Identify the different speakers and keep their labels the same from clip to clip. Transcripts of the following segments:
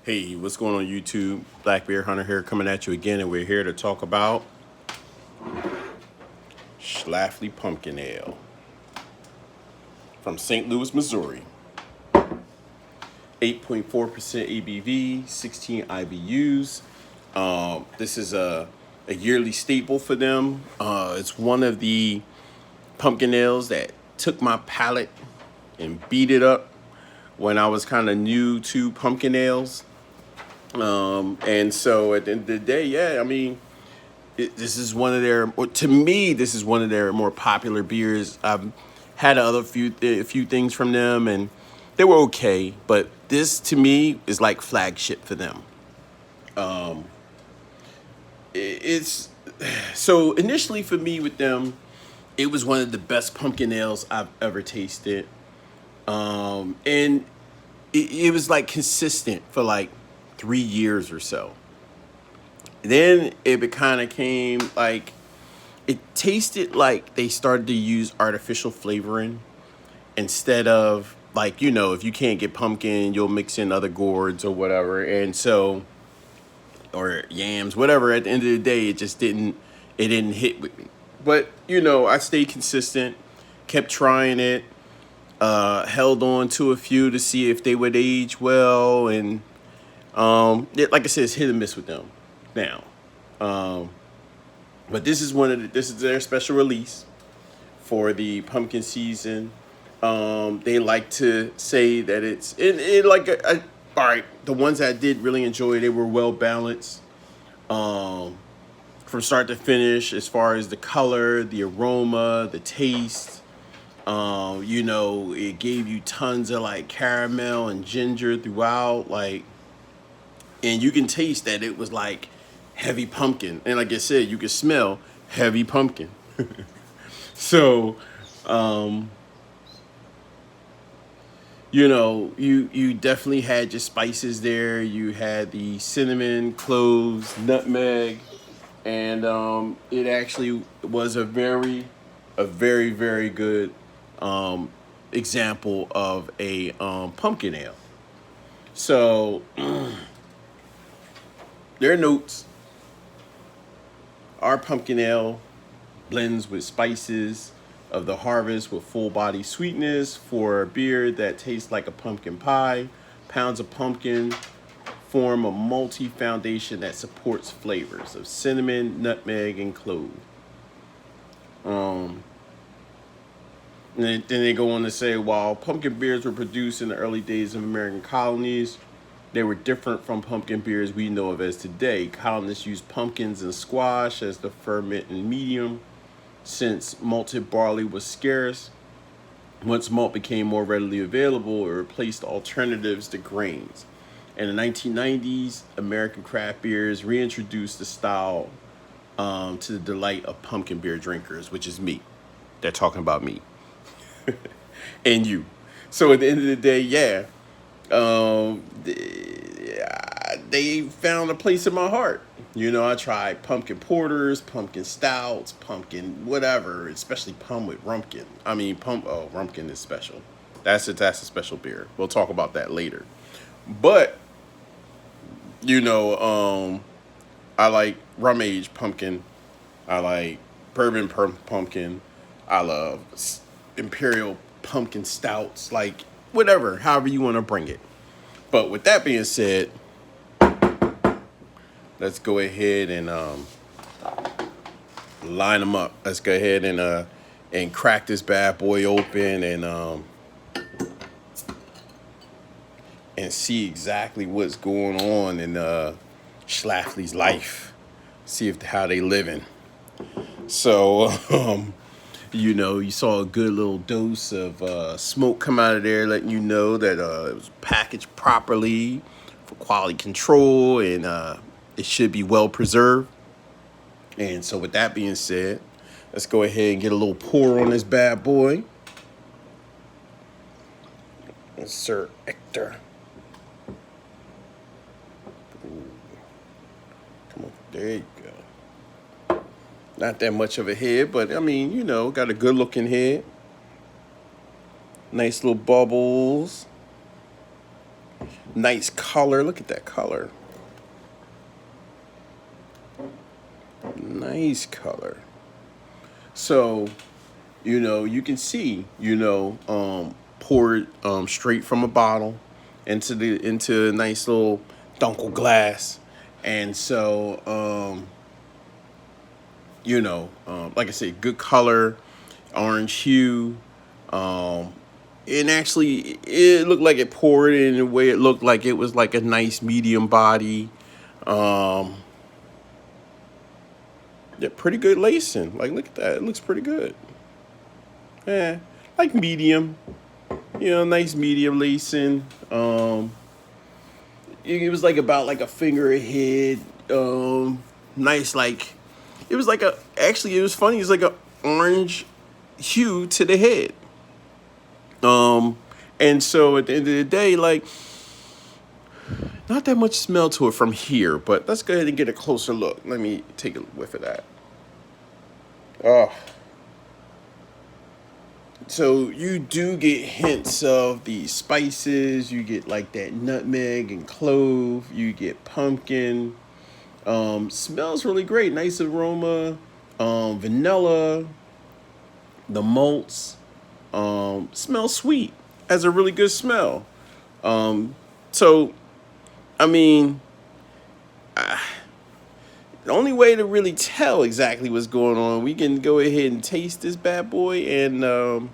Speaker 1: Hey, what's going on YouTube? Black Bear Hunter here coming at you again, and we're here to talk about Schafly Pumpkin Ale from St. Louis, Missouri. 8.4% ABV, 16 IBUs. This is a yearly staple for them. It's one of the pumpkin ales that took my palate and beat it up when I was kind of new to pumpkin ales. And so at the end of the day, yeah, I mean, this is one of their, or to me, this is one of their more popular beers. I've had a few things from them, and they were okay. But this, to me, is like flagship for them. It's so initially for me with them, it was one of the best pumpkin ales I've ever tasted, and it was like consistent for like 3 years or so. Then it kind of came like it tasted like they started to use artificial flavoring instead of like, if you can't get pumpkin, you'll mix in other gourds or whatever. And so, or yams, whatever. At the end of the day, it didn't hit with me. But, I stayed consistent, kept trying it, held on to a few to see if they would age well. And like I said, it's hit and miss with them now. But this is their special release for the pumpkin season. They like to say that it like all right. The ones I did really enjoy, they were well balanced, from start to finish, as far as the color, the aroma, the taste. It gave you tons of like caramel and ginger throughout, like, and you can taste that it was like heavy pumpkin, and like I said, you can smell heavy pumpkin. So, you definitely had your spices there. You had the cinnamon, cloves, nutmeg, and it actually was a very, very good example of a pumpkin ale. So their notes: our pumpkin ale blends with spices of the harvest with full body sweetness for a beer that tastes like a pumpkin pie. Pounds of pumpkin form a malty foundation that supports flavors of cinnamon, nutmeg, and clove. Um, then they go on to say, while pumpkin beers were produced in the early days of American colonies, they were different from pumpkin beers we know of as today. Colonists used pumpkins and squash as the fermenting medium. Since malted barley was scarce, once malt became more readily available, it replaced alternatives to grains. In the 1990s, American craft beers reintroduced the style to the delight of pumpkin beer drinkers, which is me. They're talking about me and you. So at the end of the day, yeah, they found a place in my heart. I tried pumpkin porters, pumpkin stouts, pumpkin whatever, especially pum with rumpkin. I mean, rumpkin is special. That's a special beer. We'll talk about that later. But you know, I like rum aged pumpkin. I like bourbon pumpkin. I love imperial pumpkin stouts. Like whatever, however you want to bring it. But with that being said, let's go ahead and line them up. Let's go ahead and crack this bad boy open and see exactly what's going on in Schlafly's life. See how they living. So, you saw a good little dose of smoke come out of there, letting you know that it was packaged properly for quality control, and it should be well preserved. And so with that being said, let's go ahead and get a little pour on this bad boy. Sir Hector. Ooh. Come on, there you go. Not that much of a head, but I mean, got a good looking head. Nice little bubbles. Nice color. Look at that color. Nice color. So, you can see, poured straight from a bottle into a nice little dunkel glass. And so, like I said, good color, orange hue. Um, and actually, it looked like it poured in a way it looked like it was like a nice medium body. Um, yeah, pretty good lacing. Like, look at that. It looks pretty good. Yeah, like medium. Nice medium lacing. It was like about like a finger ahead. Nice like it was like a actually it was funny. It's like a orange hue to the head. Um, and so at the end of the day, like not that much smell to it from here. But let's go ahead and get a closer look. Let me take a whiff of that. Oh, so you do get hints of the spices. You get like that nutmeg and clove. You get pumpkin. Smells really great. Nice aroma. Vanilla. The malts. Smells sweet. Has a really good smell. So I mean, the only way to really tell exactly what's going on, we can go ahead and taste this bad boy and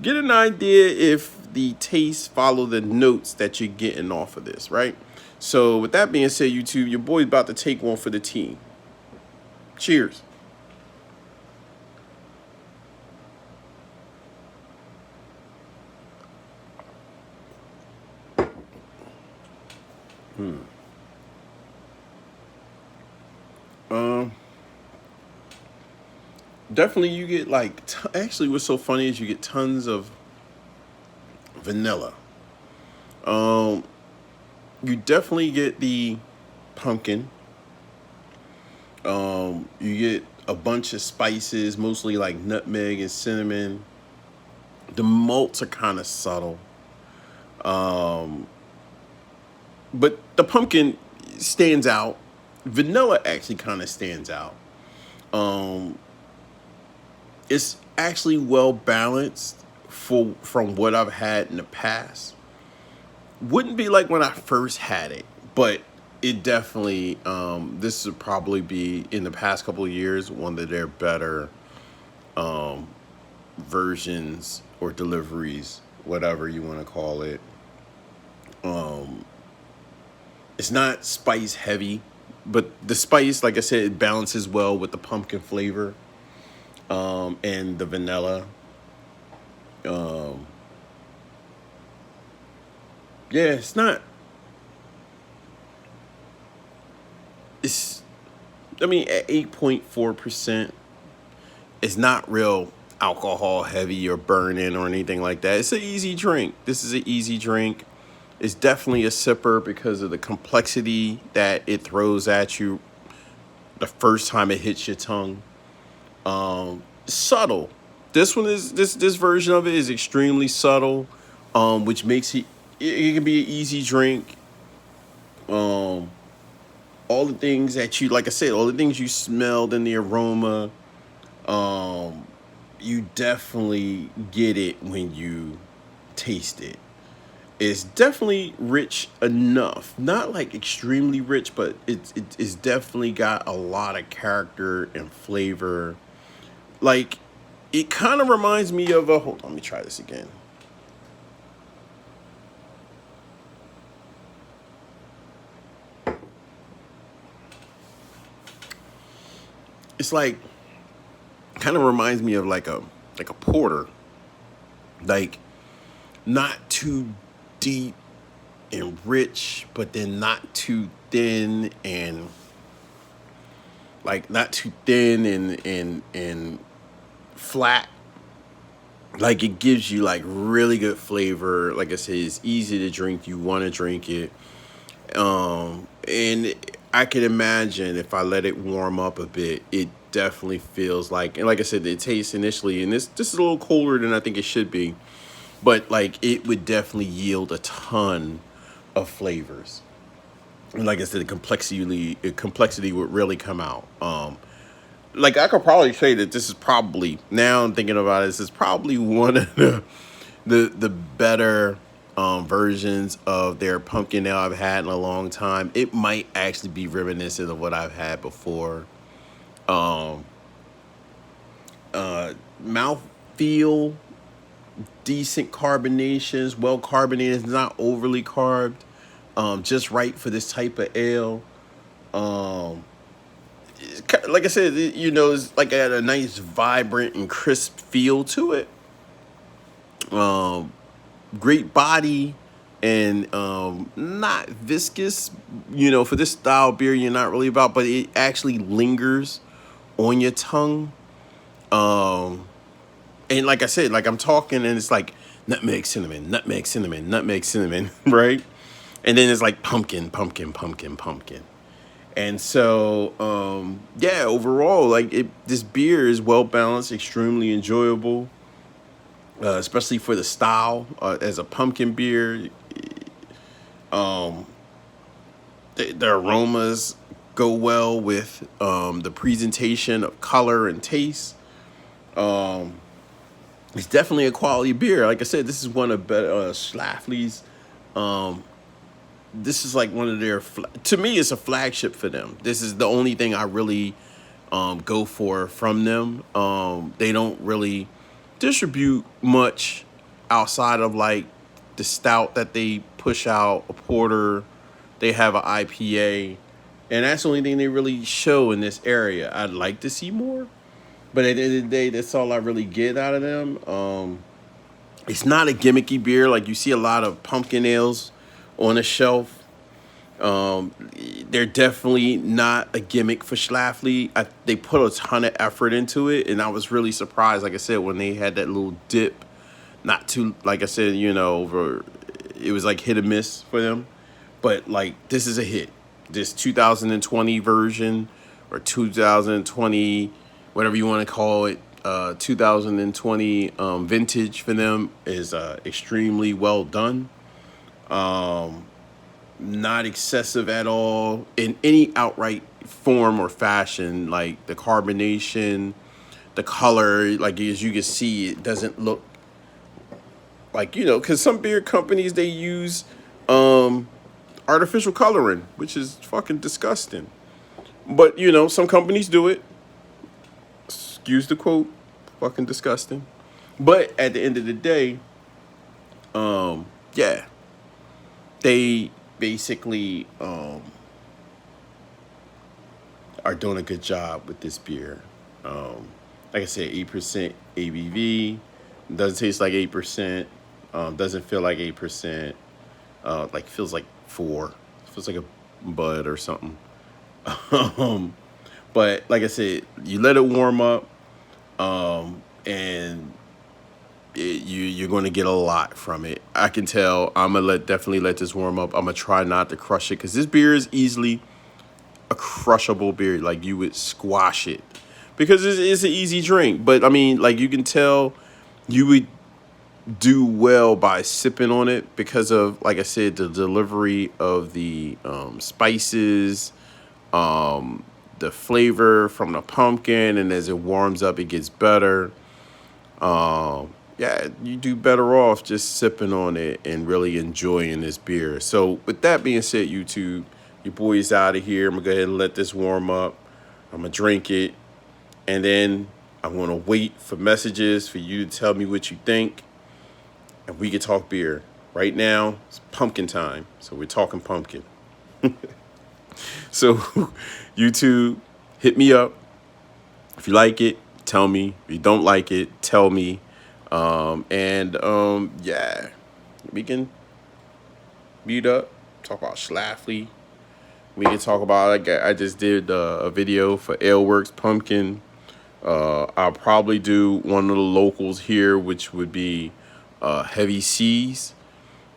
Speaker 1: get an idea if the taste follow the notes that you're getting off of this, right? So with that being said, YouTube, your boy's about to take one for the team. Cheers. Um, Definitely you get like actually what's so funny is you get tons of vanilla. Um, you definitely get the pumpkin. You get a bunch of spices, mostly like nutmeg and cinnamon. The malts are kind of subtle. Um, but the pumpkin stands out. Vanilla actually kind of stands out. Um, it's actually well balanced from what I've had in the past. Wouldn't be like when I first had it, but it definitely this would probably be in the past couple of years one of their better um, versions or deliveries, whatever you want to call it. Um, it's not spice heavy, but the spice, like I said, it balances well with the pumpkin flavor and the vanilla. Um, yeah, it's not. It's. I mean, at 8.4%, it's not real alcohol heavy or burning or anything like that. It's an easy drink. This is an easy drink. It's definitely a sipper because of the complexity that it throws at you the first time it hits your tongue. Subtle. This version of it is extremely subtle, which makes it can be an easy drink. Um, all the things that you like I said, all the things you smelled in the aroma, um, you definitely get it when you taste it. It's definitely rich enough. Not like extremely rich, but it's definitely got a lot of character and flavor. Like it kind of reminds me of a hold on, let me try this again. It's like kind of reminds me of like a porter. Like not too deep and rich, but then not too thin and like not too thin and flat. Like it gives you like really good flavor. Like I said, it's easy to drink. You want to drink it. And I can imagine if I let it warm up a bit, it definitely feels like, and like I said, it tastes initially, and this is a little colder than I think it should be, but like it would definitely yield a ton of flavors. And like I said, the complexity would really come out. Like I could probably say that this is probably, now I'm thinking about it, this is probably one of the better versions of their pumpkin ale I've had in a long time. It might actually be reminiscent of what I've had before. Um, Mouth feel, decent carbonations, well carbonated, not overly carved, just right for this type of ale. Um, like I said, it's like it had a nice, vibrant, and crisp feel to it. Um, Great body, and not viscous. For this style beer, you're not really about, but it actually lingers on your tongue. Um, and like I said, like I'm talking, and it's like nutmeg, cinnamon, nutmeg, cinnamon, nutmeg, cinnamon, right? And then it's like pumpkin, pumpkin, pumpkin, pumpkin. And so, yeah, overall, like this beer is well balanced, extremely enjoyable, especially for the style as a pumpkin beer. Um, the aromas go well with the presentation of color and taste. Um, it's definitely a quality beer. Like I said, this is one of Schlafly's. Um, this is like one of their, to me, it's a flagship for them. This is the only thing I really go for from them. They don't really distribute much outside of like the stout that they push out, a porter. They have an IPA, and that's the only thing they really show in this area. I'd like to see more, but at the end of the day, that's all I really get out of them. It's not a gimmicky beer. Like you see a lot of pumpkin ales on the shelf. Um, they're definitely not a gimmick for Schlafly. They put a ton of effort into it, and I was really surprised, like I said, when they had that little dip. Not too, like I said, it was like hit or miss for them. But like this is a hit. This 2020 version, or 2020, whatever you want to call it, 2020 vintage for them is extremely well done. Um, Not excessive at all in any outright form or fashion. Like the carbonation, the color, like as you can see, it doesn't look like, because some beer companies, they use artificial coloring, which is fucking disgusting. But some companies do it. Excuse the quote, fucking disgusting. But at the end of the day, yeah, they basically are doing a good job with this beer. Like I said, 8% ABV. Doesn't taste like 8%. Doesn't feel like 8%. Like feels like 4. Feels like a bud or something. um, but like I said, you let it warm up, and you're going to get a lot from it. I can tell. I'm gonna definitely let this warm up. I'm gonna try not to crush it, because this beer is easily a crushable beer. Like you would squash it, because it's an easy drink. But I mean, like you can tell, you would do well by sipping on it because of, like I said, the delivery of the spices, the flavor from the pumpkin, and as it warms up, it gets better. Yeah, you do better off just sipping on it and really enjoying this beer. So with that being said, YouTube, your boy is out of here. I'm gonna go ahead and let this warm up. I'm gonna drink it, and then I'm gonna wait for messages for you to tell me what you think, and we can talk beer. Right now, it's pumpkin time, so we're talking pumpkin. So, YouTube, hit me up. If you like it, tell me. If you don't like it, tell me. Yeah, we can meet up, talk about Schlafly. We can talk about, like I just did a video for Aleworks Pumpkin. I'll probably do one of the locals here, which would be Heavy Seas,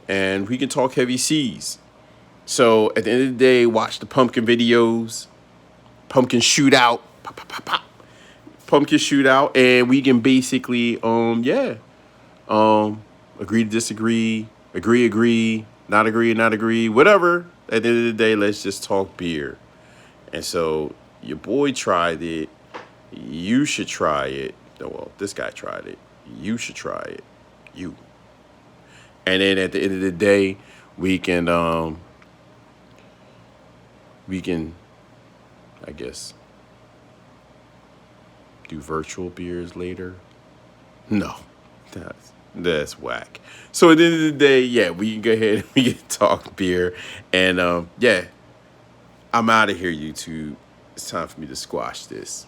Speaker 1: and we can talk Heavy Seas. So at the end of the day, watch the pumpkin videos, pumpkin shootout, pop, pop, pop, pop. Pumpkin shootout, and we can basically, agree to disagree, agree, not agree, not agree, whatever. At the end of the day, let's just talk beer. And so your boy tried it. You should try it. Oh, well, this guy tried it. You should try it. You. And then at the end of the day, we can, I guess, do virtual beers later. No, that's whack. So at the end of the day, yeah, we can go ahead and we can talk beer. And yeah, I'm out of here, YouTube. It's time for me to squash this.